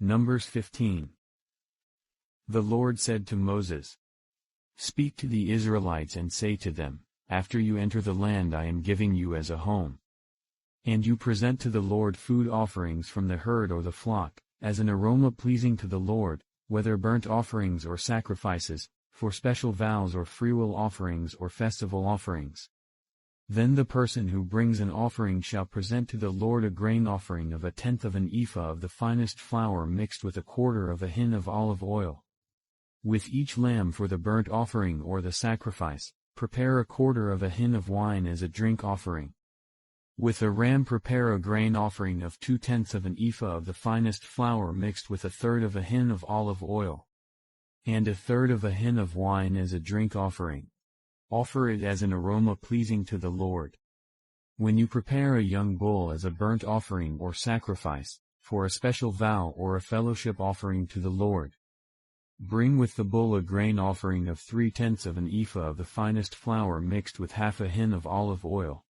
Numbers 15. The Lord said to Moses, "Speak to the Israelites and say to them, after you enter the land I am giving you as a home, and you present to the Lord food offerings from the herd or the flock, as an aroma pleasing to the Lord, whether burnt offerings or sacrifices, for special vows or freewill offerings or festival offerings. Then the person who brings an offering shall present to the Lord a grain offering of 1/10 of an ephah of the finest flour mixed with 1/4 of a hin of olive oil. With each lamb for the burnt offering or the sacrifice, prepare 1/4 of a hin of wine as a drink offering. With a ram prepare a grain offering of 2/10 of an ephah of the finest flour mixed with 1/3 of a hin of olive oil, and 1/3 of a hin of wine as a drink offering. Offer it as an aroma pleasing to the Lord. When you prepare a young bull as a burnt offering or sacrifice, for a special vow or a fellowship offering to the Lord, bring with the bull a grain offering of 3/10 of an ephah of the finest flour mixed with 1/2 a hin of olive oil.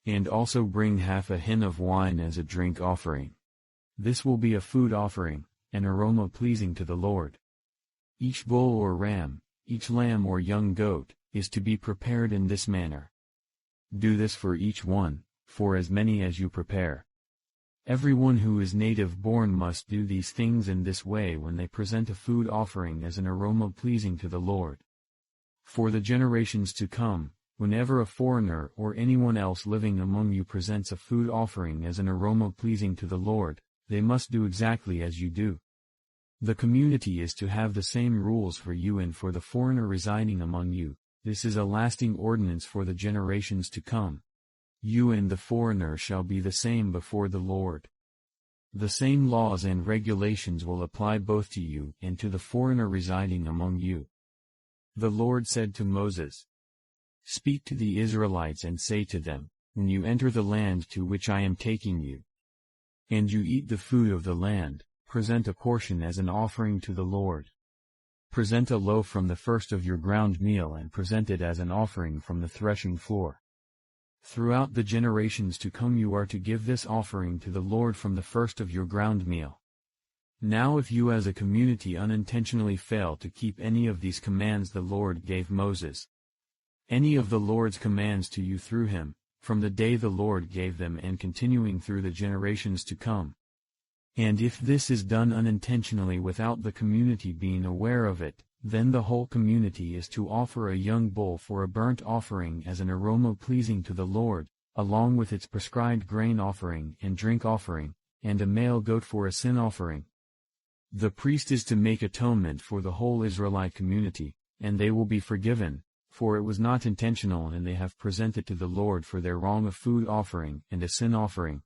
And also bring 1/2 a hin of wine as a drink offering. This will be a food offering, an aroma pleasing to the Lord. Each bull or ram, each lamb or young goat, is to be prepared in this manner. Do this for each one, for as many as you prepare. Everyone who is native born must do these things in this way when they present a food offering as an aroma pleasing to the Lord. For the generations to come, whenever a foreigner or anyone else living among you presents a food offering as an aroma pleasing to the Lord, they must do exactly as you do. The community is to have the same rules for you and for the foreigner residing among you. This is a lasting ordinance for the generations to come. You and the foreigner shall be the same before the Lord. The same laws and regulations will apply both to you and to the foreigner residing among you." The Lord said to Moses, "Speak to the Israelites and say to them, when you enter the land to which I am taking you, and you eat the food of the land, present a portion as an offering to the Lord. Present a loaf from the first of your ground meal and present it as an offering from the threshing floor. Throughout the generations to come you are to give this offering to the Lord from the first of your ground meal. Now if you as a community unintentionally fail to keep any of these commands the Lord gave Moses, any of the Lord's commands to you through him, from the day the Lord gave them and continuing through the generations to come, and if this is done unintentionally without the community being aware of it, then the whole community is to offer a young bull for a burnt offering as an aroma pleasing to the Lord, along with its prescribed grain offering and drink offering, and a male goat for a sin offering. The priest is to make atonement for the whole Israelite community, and they will be forgiven, for it was not intentional and they have presented to the Lord for their wrong a food offering and a sin offering.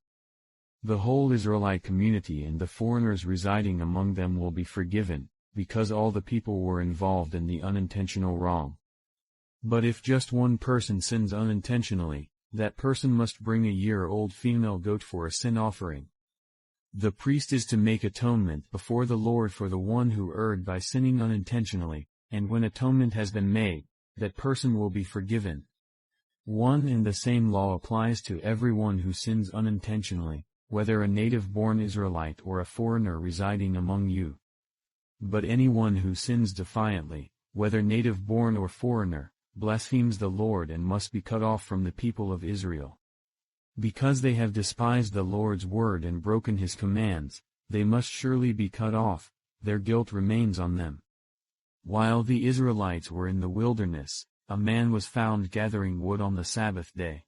The whole Israelite community and the foreigners residing among them will be forgiven, because all the people were involved in the unintentional wrong. But if just one person sins unintentionally, that person must bring a year-old female goat for a sin offering. The priest is to make atonement before the Lord for the one who erred by sinning unintentionally, and when atonement has been made, that person will be forgiven. One and the same law applies to everyone who sins unintentionally, whether a native-born Israelite or a foreigner residing among you. But anyone who sins defiantly, whether native-born or foreigner, blasphemes the Lord and must be cut off from the people of Israel. Because they have despised the Lord's word and broken his commands, they must surely be cut off, their guilt remains on them. While the Israelites were in the wilderness, a man was found gathering wood on the Sabbath day.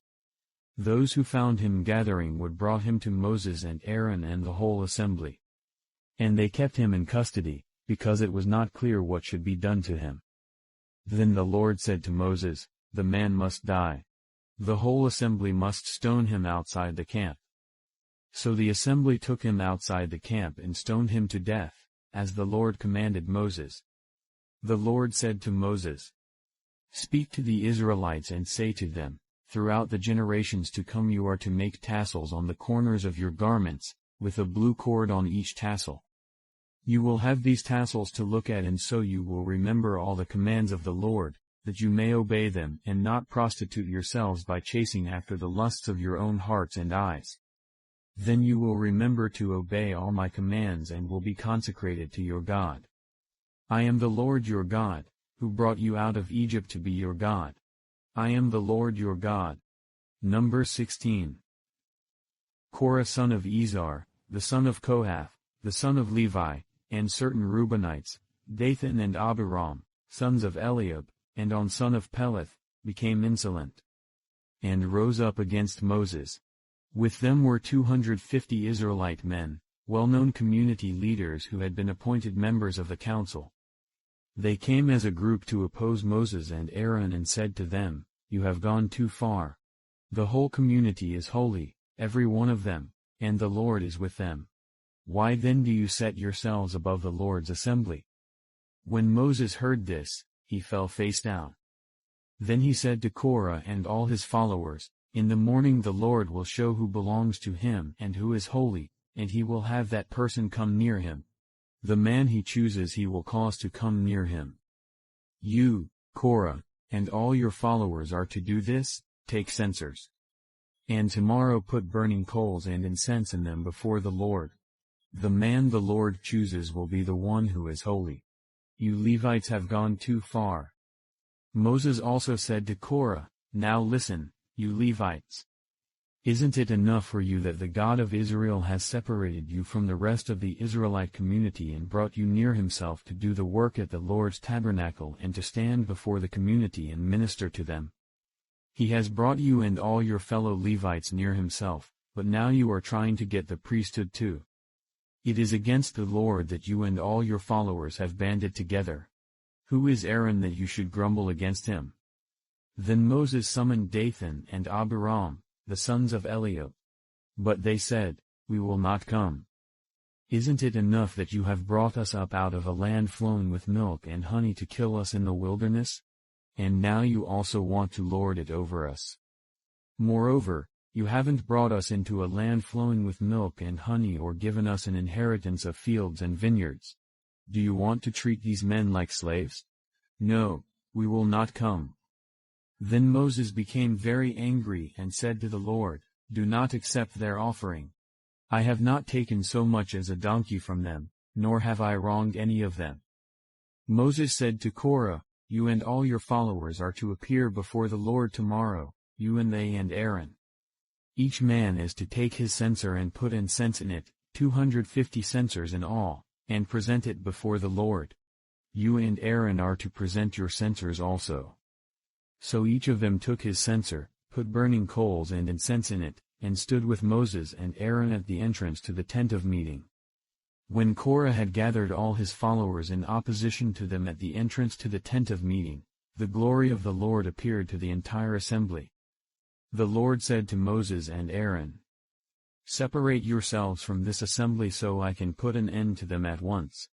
Those who found him gathering wood brought him to Moses and Aaron and the whole assembly. And they kept him in custody, because it was not clear what should be done to him. Then the Lord said to Moses, "The man must die. The whole assembly must stone him outside the camp." So the assembly took him outside the camp and stoned him to death, as the Lord commanded Moses. The Lord said to Moses, "Speak to the Israelites and say to them, throughout the generations to come you are to make tassels on the corners of your garments, with a blue cord on each tassel. You will have these tassels to look at and so you will remember all the commands of the Lord, that you may obey them and not prostitute yourselves by chasing after the lusts of your own hearts and eyes. Then you will remember to obey all my commands and will be consecrated to your God. I am the Lord your God, who brought you out of Egypt to be your God. I am the Lord your God. Numbers 16. Korah son of Izhar, the son of Kohath, the son of Levi, and certain Reubenites, Dathan and Abiram, sons of Eliab, and On son of Peleth, became insolent, and rose up against Moses. With them were 250 Israelite men, well-known community leaders who had been appointed members of the council. They came as a group to oppose Moses and Aaron and said to them, "You have gone too far. The whole community is holy, every one of them, and the Lord is with them. Why then do you set yourselves above the Lord's assembly?" When Moses heard this, he fell face down. Then he said to Korah and all his followers, "In the morning the Lord will show who belongs to him and who is holy, and he will have that person come near him. The man he chooses he will cause to come near him. You, Korah, and all your followers are to do this, take censers. And tomorrow put burning coals and incense in them before the Lord. The man the Lord chooses will be the one who is holy. You Levites have gone too far." Moses also said to Korah, "Now listen, you Levites. Isn't it enough for you that the God of Israel has separated you from the rest of the Israelite community and brought you near himself to do the work at the Lord's tabernacle and to stand before the community and minister to them? He has brought you and all your fellow Levites near himself, but now you are trying to get the priesthood too. It is against the Lord that you and all your followers have banded together. Who is Aaron that you should grumble against him?" Then Moses summoned Dathan and Abiram, the sons of Eliab. But they said, "We will not come. Isn't it enough that you have brought us up out of a land flowing with milk and honey to kill us in the wilderness? And now you also want to lord it over us. Moreover, you haven't brought us into a land flowing with milk and honey or given us an inheritance of fields and vineyards. Do you want to treat these men like slaves? No, we will not come." Then Moses became very angry and said to the Lord, "Do not accept their offering. I have not taken so much as a donkey from them, nor have I wronged any of them." Moses said to Korah, "You and all your followers are to appear before the Lord tomorrow, you and they and Aaron. Each man is to take his censer and put incense in it, 250 censers in all, and present it before the Lord. You and Aaron are to present your censers also." So each of them took his censer, put burning coals and incense in it, and stood with Moses and Aaron at the entrance to the tent of meeting. When Korah had gathered all his followers in opposition to them at the entrance to the tent of meeting, the glory of the Lord appeared to the entire assembly. The Lord said to Moses and Aaron, "Separate yourselves from this assembly so I can put an end to them at once."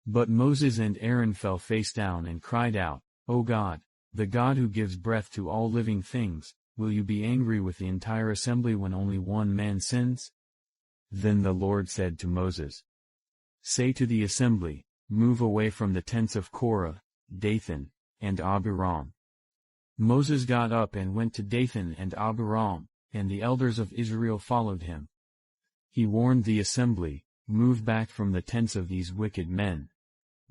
But Moses and Aaron fell face down and cried out, "O God, the God who gives breath to all living things, will you be angry with the entire assembly when only one man sins?" Then the Lord said to Moses, "Say to the assembly, move away from the tents of Korah, Dathan, and Abiram." Moses got up and went to Dathan and Abiram, and the elders of Israel followed him. He warned the assembly, "Move back from the tents of these wicked men.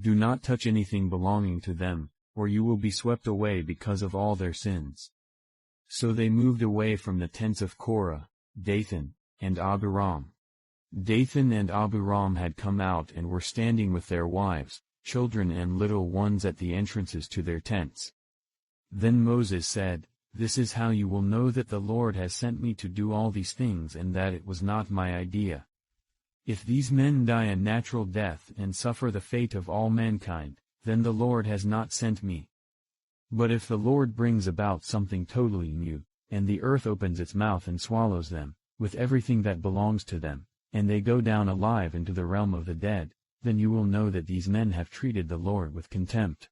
Do not touch anything belonging to them, or you will be swept away because of all their sins." So they moved away from the tents of Korah, Dathan, and Abiram. Dathan and Abiram had come out and were standing with their wives, children and little ones at the entrances to their tents. Then Moses said, "This is how you will know that the Lord has sent me to do all these things and that it was not my idea. If these men die a natural death and suffer the fate of all mankind, then the Lord has not sent me. But if the Lord brings about something totally new, and the earth opens its mouth and swallows them, with everything that belongs to them, and they go down alive into the realm of the dead, then you will know that these men have treated the Lord with contempt."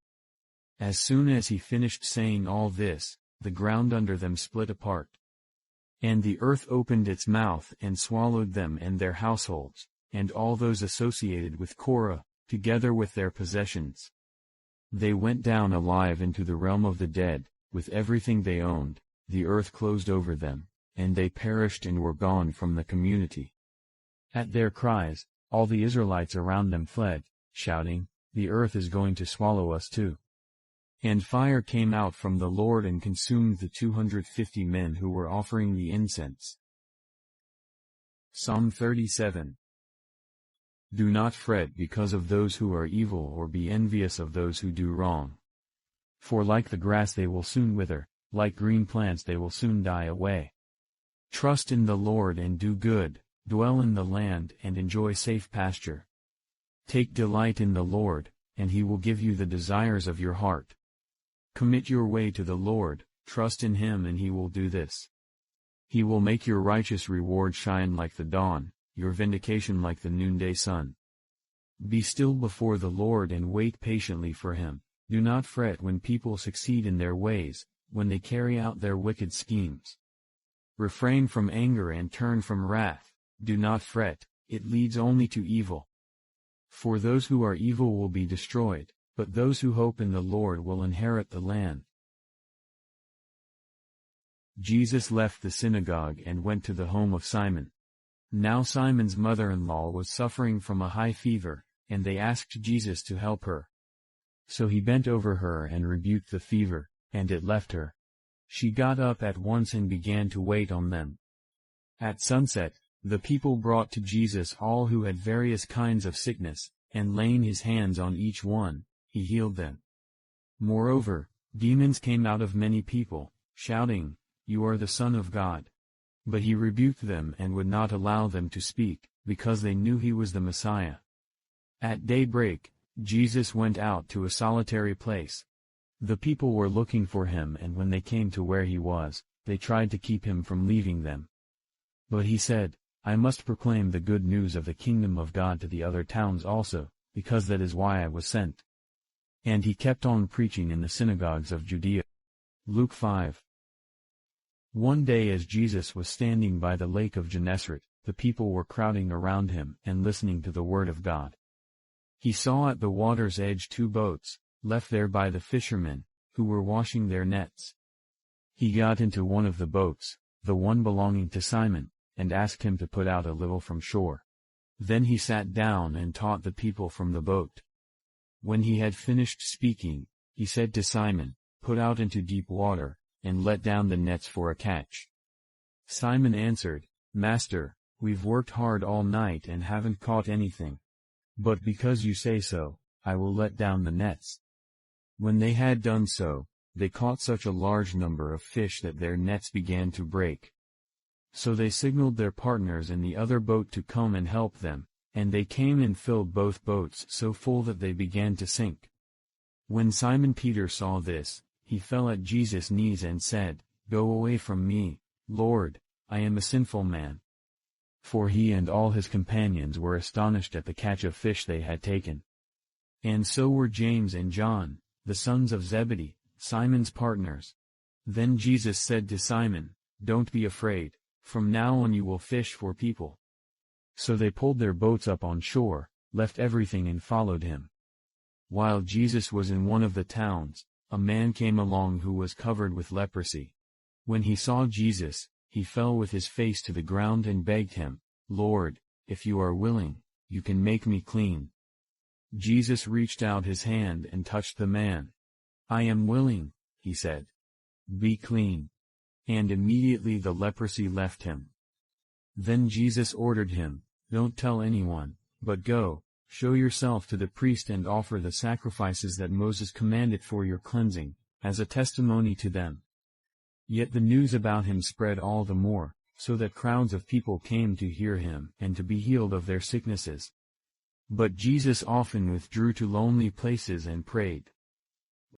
As soon as he finished saying all this, the ground under them split apart. And the earth opened its mouth and swallowed them and their households, and all those associated with Korah, together with their possessions. They went down alive into the realm of the dead, with everything they owned. The earth closed over them, and they perished and were gone from the community. At their cries, all the Israelites around them fled, shouting, "The earth is going to swallow us too." And fire came out from the Lord and consumed the 250 men who were offering the incense. Psalm 37. Do not fret because of those who are evil, or be envious of those who do wrong. For like the grass they will soon wither, like green plants they will soon die away. Trust in the Lord and do good, dwell in the land and enjoy safe pasture. Take delight in the Lord, and he will give you the desires of your heart. Commit your way to the Lord, trust in him and he will do this. He will make your righteous reward shine like the dawn, your vindication like the noonday sun. Be still before the Lord and wait patiently for him. Do not fret when people succeed in their ways, when they carry out their wicked schemes. Refrain from anger and turn from wrath. Do not fret, it leads only to evil. For those who are evil will be destroyed, but those who hope in the Lord will inherit the land. Jesus left the synagogue and went to the home of Simon. Now Simon's mother-in-law was suffering from a high fever, and they asked Jesus to help her. So he bent over her and rebuked the fever, and it left her. She got up at once and began to wait on them. At sunset, the people brought to Jesus all who had various kinds of sickness, and laying his hands on each one, he healed them. Moreover, demons came out of many people, shouting, "You are the Son of God." But he rebuked them and would not allow them to speak, because they knew he was the Messiah. At daybreak, Jesus went out to a solitary place. The people were looking for him, and when they came to where he was, they tried to keep him from leaving them. But he said, "I must proclaim the good news of the kingdom of God to the other towns also, because that is why I was sent." And he kept on preaching in the synagogues of Judea. Luke 5. One day as Jesus was standing by the lake of Gennesaret, the people were crowding around him and listening to the word of God. He saw at the water's edge 2 boats, left there by the fishermen, who were washing their nets. He got into one of the boats, the one belonging to Simon, and asked him to put out a little from shore. Then he sat down and taught the people from the boat. When he had finished speaking, he said to Simon, "Put out into deep water, and let down the nets for a catch." Simon answered, "Master, we've worked hard all night and haven't caught anything. But because you say so, I will let down the nets." When they had done so, they caught such a large number of fish that their nets began to break. So they signaled their partners in the other boat to come and help them, and they came and filled both boats so full that they began to sink. When Simon Peter saw this, he fell at Jesus' knees and said, "Go away from me, Lord, I am a sinful man." For he and all his companions were astonished at the catch of fish they had taken. And so were James and John, the sons of Zebedee, Simon's partners. Then Jesus said to Simon, "Don't be afraid, from now on you will fish for people." So they pulled their boats up on shore, left everything and followed him. While Jesus was in one of the towns, a man came along who was covered with leprosy. When he saw Jesus, he fell with his face to the ground and begged him, "Lord, if you are willing, you can make me clean." Jesus reached out his hand and touched the man. "I am willing," he said. "Be clean." And immediately the leprosy left him. Then Jesus ordered him, "Don't tell anyone, but go, show yourself to the priest and offer the sacrifices that Moses commanded for your cleansing, as a testimony to them." Yet the news about him spread all the more, so that crowds of people came to hear him and to be healed of their sicknesses. But Jesus often withdrew to lonely places and prayed.